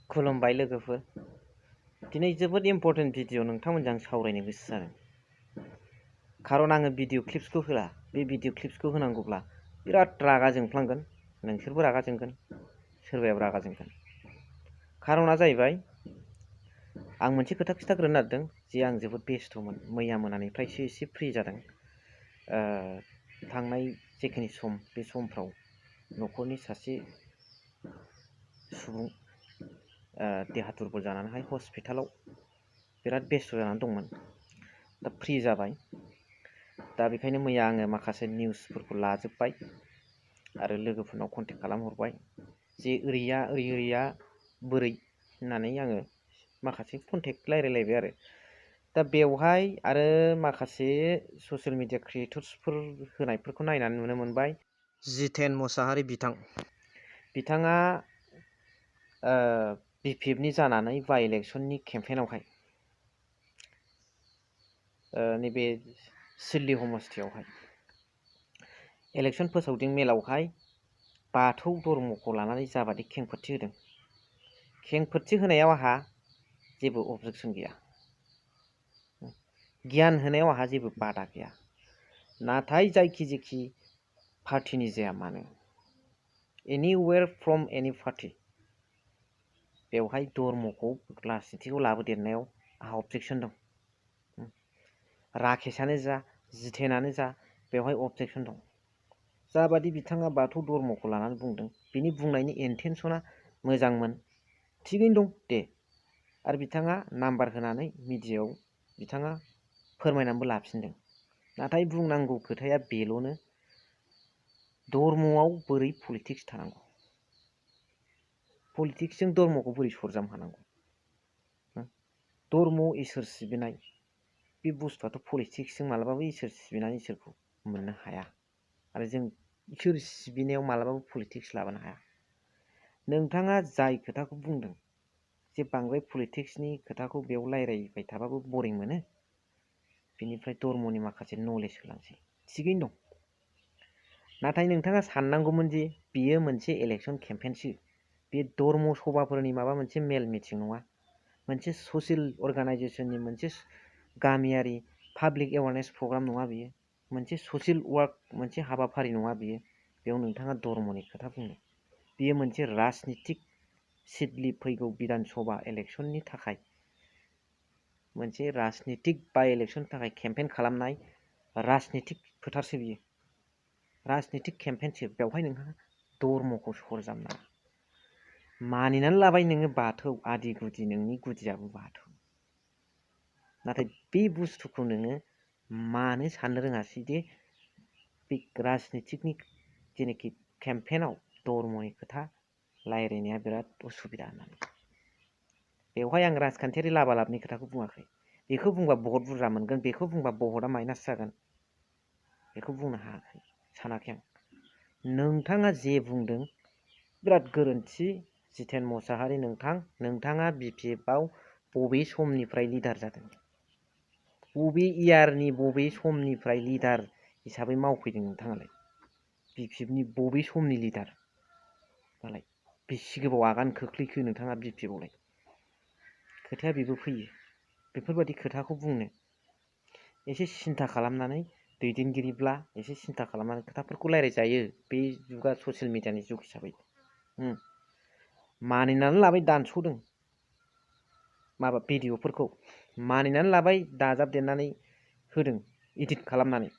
खुलुमबाय लोगोफोर। दिनै जोबोद इम्पर्टेन्ट भिडिअ नोंथांमोनजों आं सावरायनो गोसो जादों। खारन आङो भिडिअ क्लिप्सखौ होला। बे भिडिअ क्लिप्सखौ होनांगौब्ला बिराद रागा जोंफ्लांगोन। नोंसोरबो रागा जोंगोन, सोरबायाबो रागा जोंगोन। खारना जाहैबाय आं मोनसे खोथा खिथाग्रोनो नागिरदों जे आं जोबोद बेस्थ'मोन। मैया मोनानिफ्रायसो एसे फ्रि जादों। थांनाय जेखिनि सम बे समफ्राव न'खरनि सासे सुबुं देहा दुरबल जानानैहाय हस्पिटालाव बिराद बेस्थ' जानानै दंमोन। दा फ्रि जाबाय। दा बेखायनो मैया आङो माखासे निउसफोरखौ लाजोब्बाय आरो लोगोफोरनाव कन्टेक्ट खालामहरबाय जे ओरैया बोरै होननानै आङो माखासे कन्टेक्ट रायलायलायबाय आरो। दा बेवहाय आरो माखासे ससियेल मिडिया क्रिएटर्सफोर होनायफोरखौ नायनानै नुनो मोनबाय। जितेन मोसाहारि बिथाङा BPFनि जानानै बाइ इलेक्सननि केम्पेइनावहाय नैबे सिडली समस्थियावहाय इलेक्सन फोसावदिं मेलावहाय बाथौ धर्मखौ लानानै जाबादि खेंफोरथि होदों, खेंफोरथि होनायाव आंहा जेबो अबजेक्सन गैया, गियान होनायाव आंहा जेबो बादा गैया। नाथाय जायखि पार्टिनि जाया मानो, एनिवेयर फ्रम एनि पार्टि, बेवहाय धर्मखौ राजनितिखौ लाबोदेरनायाव आंहा अबजेक्सन दं। राकेशआनो जा जितेनानो जा बेवहाय अबजेक्सन दं। जाबादि बिथाङा बाथौ धर्मखौ लानानै बुंदों, बिनि बुंनायनि इन्टेनसना मोजांमोन, थिगैनो दं दे। आरो बिथाङा नाम्बार होनानै मिडियायाव बिथाङा फोरमायनानैबो लाफिनदों। नाथाय बुंनांगौ खोथाया बेल'नो, धर्मआव बोरै पलिटिक्स थानांगौ, पलिटिक्सजों धर्मखौ बोरै सरजाम हानांगौ। धर्म इसोर सिबिनाय बे बुस्थुआथ' पलिटिक्सजों मालाबाबो इसोर सिबिनानै इसोरखौ मोननो हाया। आरो जों इसोर सिबिनायाव मालाबाबो पलिटिक्स लाबोनो हाया। नोंथाङा जाय खोथाखौ बुंदों जे बांद्राय पलिटिक्सनि खोथाखौ बेयाव रायलायबाय थाबाबो बरिं मोनो, बेनिफ्राय धर्मनि माखासे नलेज होलांसै, थिगैनो दं। नाथाय नोंथाङा साननांगौमोन जे बियो मोनसे इलेक्सन केम्पेइनसो, बे धर्म सभाफोरनि माबा मोनसे मेल मिटिं नङा, मोनसे ससियेल अर्गानाइजेसननि मोनसे गामियारि पाब्लिक एवारनेस प्रग्राम नङा बियो, मोनसे ससियेल वार्क मोनसे हाबाफारि नङा बियो। बेयाव नोंथाङा धर्मनि खोथा बुंनो, बियो मोनसे राजनितिक सिडली फैगौ बिधान सभा इलेक्सननि थाखाय मोनसे राजनितिक बाइ इलेक्सननि थाखाय केम्पेइन खालामनाय राजनितिक फोथारसो बियो, राजनितिक केम्पेइनसो। बेवहाय नोंहा धर्मखौ सरजाबनाङा। मानिनानै लाबाय नोङो बाथौ, आदि गुदि नोंनि गुदियाबो बाथौ। नाथाय बे बुस्थुखौ नोङो मानो साननो रोङासै दे बे राजनितिकनि जेनाखि केम्पेइनाव धर्मनि खोथा रायलायनाया बिराद उसुबिदा होननानै। बेवहाय आं राजखान्थियारि लाबालाबनि खोथाखौ बुङाखै। बेखौ बुंबा भट बुरजा मोनगोन, बेखौ बुंबा भटआ माइनास जागोन, बेखौ बुंनो हायाखै, सानाखै आं। नोंथाङा जे बुंदों बिराद गोरोन्थि। जितेन मोसाहारि नोंथाङा BPFआव बबे समनिफ्राय लिडार जादों, बबे इयारनि बबे समनिफ्राय लिडार हिसाबै मावफैदों नोंथाङालाय? BPFनि बबे समनि लिडार दालाय? बेसे गोबाव आगान खोख्लैखो नोंथाङा BPFआवलाय? खोथाया बेबो फैयो। बेफोरबायदि खोथाखौ बुंनो एसे सिन्था खालामनानै, दैदेनगिरिब्ला एसे सिन्था खालामनानै खोथाफोरखौ रायलायजायो। बे जुगा ससियेल मिडियानि जुग हिसाबै मानिनानै लाबाय, दानस'दों माबा भिडिअफोरखौ मानिनानै लाबाय, दाजाबदेरनानै होदों इडिट खालामनानै।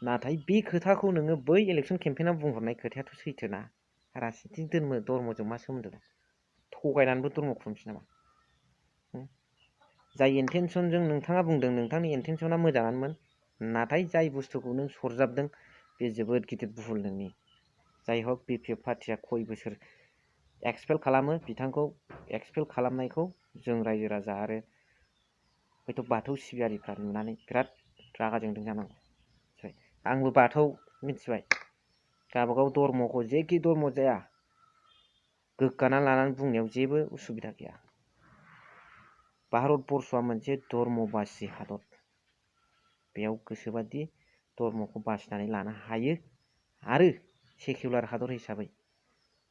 नाथाय बे खोथाखौ नोङो बै इलेक्सन केम्पेइनाव बुंहरनाय खोथायाथ' सैथोना। राजनितिक धर्मजों मा सोमोन्दो दं? थगायनानैबो धर्म खुलुमसै नामा? जाय इन्टेनसनजों नोंथाङा बुंदों, नोंथांनि इन्टेनसना मोजाङानोमोन, नाथाय जाय बुस्थुखौ नों सरजाबदों बे जोबोद गिदिर भुल नोंनि। जाय हक BPF पार्टिया खय बोसोर एक्सपेल खालामो, बिथांखौ एक्सपेल खालामनायखौ जों रायजो राजा आरो हयथ' बाथौ सिबियारिफ्रा नुनानै बिराद रागा जोंदों जानांगौ। आंबो बाथौ मिथिबाय, गावबागाव धर्मखौ जेखि धर्म जाया गोग्गाना लानानै बुंनायाव जेबो उसुबिदा गैया। भारतबर्षआ मोनसे धर्मबासि हादर, बेयाव गोसोबादि धर्मखौ बासिनानै लानो हायो। आरो सेकुलार हादर हिसाबै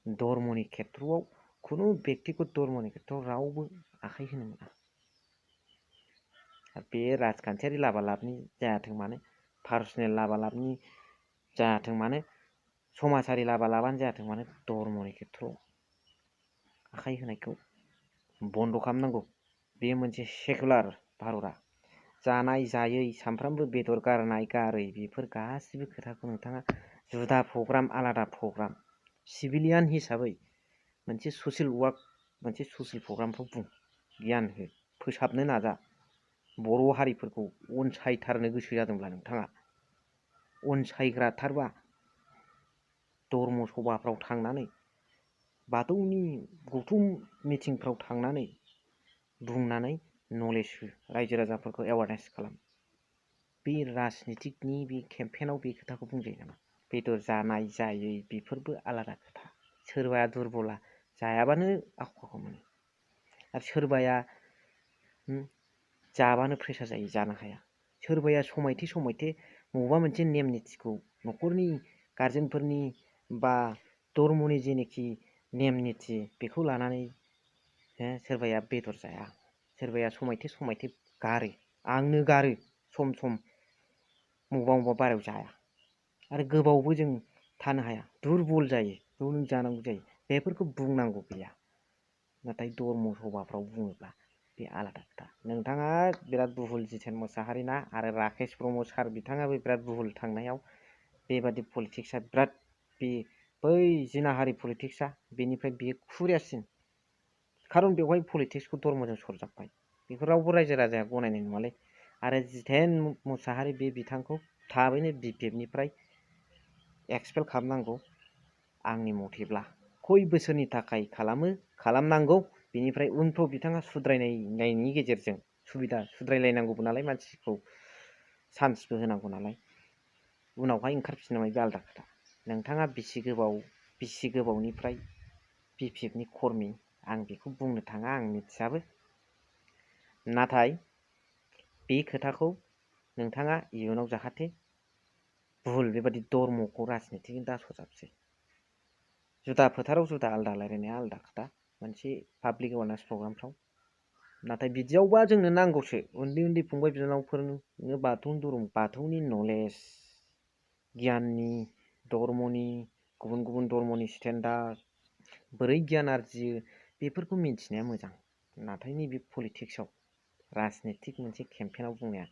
धर्मनि खेथ्रआव खुनु बेक्तिगत धर्मनि खेथ्रआव रावबो आखाइ होनो मोना। बे राजखान्थियारि लाबालाबनि जायाथों मानो, पार्सनेल लाबालाबनि जायाथों मानो, समाजारि लाबालाबानो जायाथों मानो, धर्मनि खेथ्रआव आखाइ होनायखौ बन्द' खालामनांगौ। बेयो मोनसे सेकुलार भारतआ। जानाय जायै सानफ्रामबो बेदर गारनाय गारै बेफोर गासिबो खोथाखौ नोंथाङा जुदा प्रग्राम आलादा प्रग्राम सिभिलियान हिसाबै मोनसे ससियेल वार्क मोनसे ससियेल प्रग्रामफ्राव बुं, गियान हो, फोसाबनो नाजा। बर' हारिफोरखौ अनसायथारनो गोसो जादोंब्ला नोंथाङा अनसायग्राथारबा धर्म सभाफ्राव थांनानै बाथौनि गौथुम मिटिंफ्राव थांनानै बुंनानै नलेज हो, रायजो राजाफोरखौ एवारनेस खालाम। बे राजनितिकनि बे केम्पेनाव बे खोथाखौ बुंजायो नामा? बेदर जानाय जायै बेफोरबो आलादा खोथा। सोरबाया दुरबला जायाबानो आख' मोनो आरो सोरबाया जाबानो प्रेसार जायो, जानो हाया। सोरबाया समायथे समायथे बबेबा मोनसे नेम निथिखौ न'खरनि गारजेनफोरनि बा धर्मनि जेनोखि नेम निथि बेखौ लानानै सोरबाया बेदर जाया, सोरबाया समायथे समायथे गारो। आंनो गारो सम सम बबेबा बारायाव जाया आरो गोबावबो जों थानो हाया, दुरबल जायो, बेयाव जानांगौ जायो। बेफोरखौ बुंनांगौ गैया। नाथाय धर्म सभाफ्राव बुङोब्ला बे आलादा खोथा। नोंथाङा बिराद बुहुल जितेन मोसाहारि ना आरो राकेश ब्रह्म सार बिथाङाबो बिराद बुहुल थांनायाव बेबादि पलिटिक्सआ बिराद बै जिनाहारि पलिटिक्सआ बेनिफ्राय बेयो खुरियासिन। खारन बेवहाय पलिटिक्सखौ धर्मजों सरजाबबाय। बेखौ रावबो रायजो राजाया गनायनाय नङालै। आरो जितेन मोसाहारि बे बिथांखौ थाबैनो BPFनिफ्राय एक्सपेल खालामनांगौ आंनि मथेब्ला। खय बोसोरनि थाखाय खालामनांगौ, बेनिफ्राय उनफ्राव बिथाङा सुद्रायनायनि गेजेरजों सुद्रायलायनांगौबो नालाय, मानसिखौ चान्सबो होनांगौ नालाय, उनावहाय ओंखारफिननाय बे आलादा खोथा। नोंथाङा बेसे गोबावनिफ्राय BPFनि कर्मि आं बेखौ बुंनो थाङा, आं मिथियाबो। नाथाय बे खोथाखौ नोंथाङा इयुनाव जाहाथे भुल बेबादि धर्मखौ राजनितिजों दा सरजाबसै। जुदा फोथाराव जुदा आलादा रायलायनाया आलादा खोथा मोनसे पाब्लिक एवारनेस प्रग्रामफ्राव। नाथाय बिदियावबा जोंनो नांगौसो उन्दै उन्दै फंबाय बिनानावफोरनो बाथौनि नलेज, गियाननि, धर्मनि, गुबुन गुबुन धर्मनि स्टेन्डार्ड बोरै गियान आरजियो बेफोरखौ मिन्थिनाया मोजां। नाथाय नैबे पलिटिक्सआव राजनितिक मोनसे केम्पेनाव बुंनाया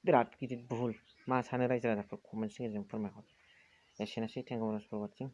बिराद गिदिर भुल। मा सानो रायजो राजाफोर कमेन्टनि गेजेरजों फोरमायहर। एसेनोसै, थेंक इउ फर वाचिं।